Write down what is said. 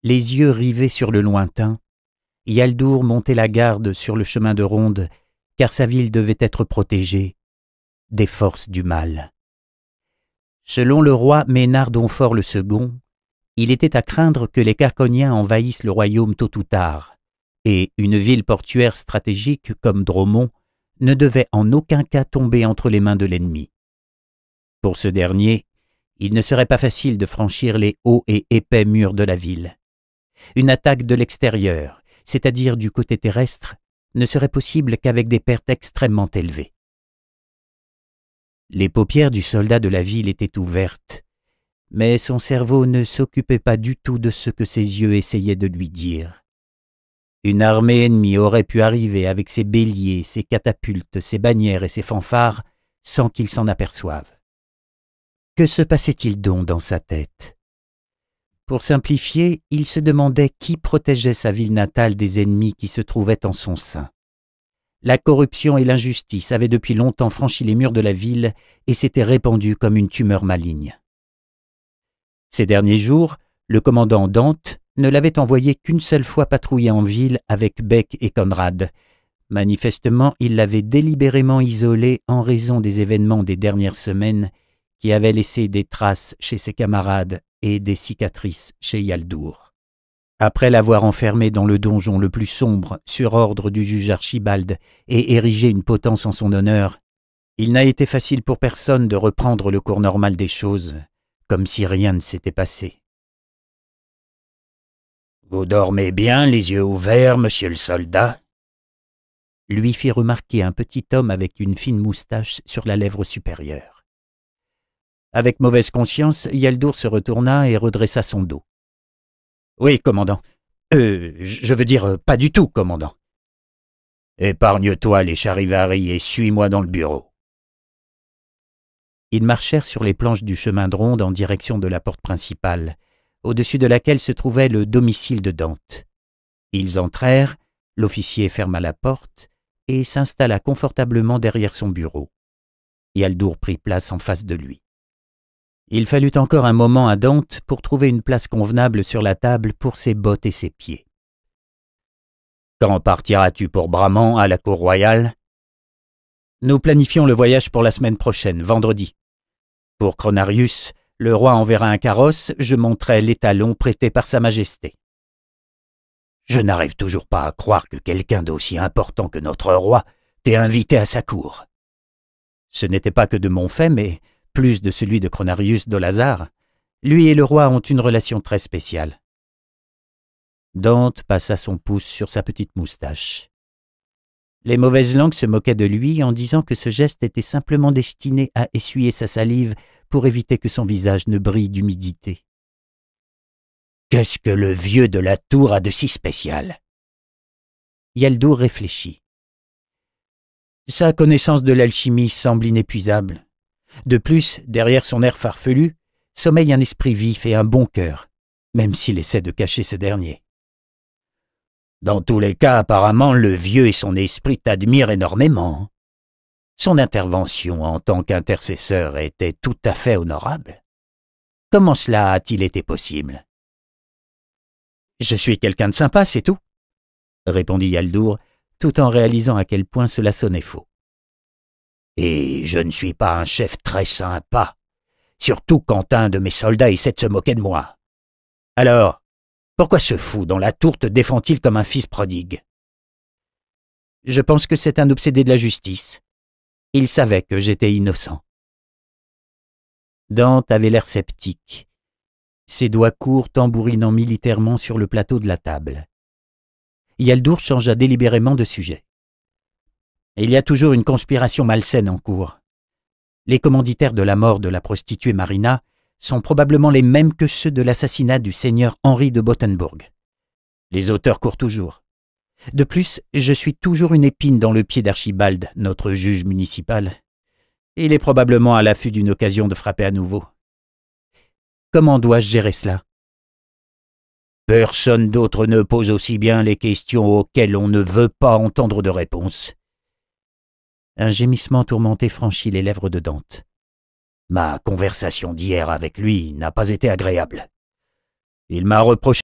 Les yeux rivés sur le lointain, Ialdour montait la garde sur le chemin de ronde, car sa ville devait être protégée des forces du mal. Selon le roi Ménard d'Onfort le second, il était à craindre que les Carconiens envahissent le royaume tôt ou tard, et une ville portuaire stratégique comme Dromont ne devait en aucun cas tomber entre les mains de l'ennemi. Pour ce dernier, il ne serait pas facile de franchir les hauts et épais murs de la ville. Une attaque de l'extérieur, c'est-à-dire du côté terrestre, ne serait possible qu'avec des pertes extrêmement élevées. Les paupières du soldat de la ville étaient ouvertes, mais son cerveau ne s'occupait pas du tout de ce que ses yeux essayaient de lui dire. Une armée ennemie aurait pu arriver avec ses béliers, ses catapultes, ses bannières et ses fanfares sans qu'il s'en aperçoive. Que se passait-il donc dans sa tête? Pour simplifier, il se demandait qui protégeait sa ville natale des ennemis qui se trouvaient en son sein. La corruption et l'injustice avaient depuis longtemps franchi les murs de la ville et s'étaient répandues comme une tumeur maligne. Ces derniers jours, le commandant Dante ne l'avait envoyé qu'une seule fois patrouiller en ville avec Beck et Conrad. Manifestement, il l'avait délibérément isolé en raison des événements des dernières semaines qui avaient laissé des traces chez ses camarades et des cicatrices chez Ialdour. Après l'avoir enfermé dans le donjon le plus sombre sur ordre du juge Archibald et érigé une potence en son honneur, il n'a été facile pour personne de reprendre le cours normal des choses, comme si rien ne s'était passé. « Vous dormez bien, les yeux ouverts, monsieur le soldat ?» lui fit remarquer un petit homme avec une fine moustache sur la lèvre supérieure. Avec mauvaise conscience, Ialdour se retourna et redressa son dos. « Oui, commandant. Je veux dire, pas du tout, commandant. »« Épargne-toi les charivaris et suis-moi dans le bureau. » Ils marchèrent sur les planches du chemin de ronde en direction de la porte principale, au-dessus de laquelle se trouvait le domicile de Dante. Ils entrèrent, l'officier ferma la porte et s'installa confortablement derrière son bureau. Ialdour prit place en face de lui. Il fallut encore un moment à Dante pour trouver une place convenable sur la table pour ses bottes et ses pieds. « Quand partiras-tu pour Bramant, à la cour royale ?»« Nous planifions le voyage pour la semaine prochaine, vendredi. Pour Chronarius, le roi enverra un carrosse, je monterai l'étalon prêté par Sa Majesté. » Je n'arrive toujours pas à croire que quelqu'un d'aussi important que notre roi t'ait invité à sa cour. Ce n'était pas que de mon fait, mais plus de celui de Chronarius d'Olazar. Lui et le roi ont une relation très spéciale. Dante passa son pouce sur sa petite moustache. Les mauvaises langues se moquaient de lui en disant que ce geste était simplement destiné à essuyer sa salive pour éviter que son visage ne brille d'humidité. Qu'est-ce que le vieux de la tour a de si spécial? Ialdour réfléchit. Sa connaissance de l'alchimie semble inépuisable. De plus, derrière son air farfelu, sommeille un esprit vif et un bon cœur, même s'il essaie de cacher ce dernier. Dans tous les cas, apparemment, le vieux et son esprit t'admirent énormément. Son intervention en tant qu'intercesseur était tout à fait honorable. Comment cela a-t-il été possible? Je suis quelqu'un de sympa, c'est tout, répondit Ialdour, tout en réalisant à quel point cela sonnait faux. Et je ne suis pas un chef très sympa, surtout quand un de mes soldats essaie de se moquer de moi. Alors, pourquoi ce fou dans la tour te défend-il comme un fils prodigue? Je pense que c'est un obsédé de la justice. Il savait que j'étais innocent. Dante avait l'air sceptique, ses doigts courts tambourinant militairement sur le plateau de la table. Ialdour changea délibérément de sujet. Il y a toujours une conspiration malsaine en cours. Les commanditaires de la mort de la prostituée Marina sont probablement les mêmes que ceux de l'assassinat du seigneur Henri de Bottenbourg. Les auteurs courent toujours. De plus, je suis toujours une épine dans le pied d'Archibald, notre juge municipal. Il est probablement à l'affût d'une occasion de frapper à nouveau. Comment dois-je gérer cela? Personne d'autre ne pose aussi bien les questions auxquelles on ne veut pas entendre de réponse. Un gémissement tourmenté franchit les lèvres de Dante. Ma conversation d'hier avec lui n'a pas été agréable. Il m'a reproché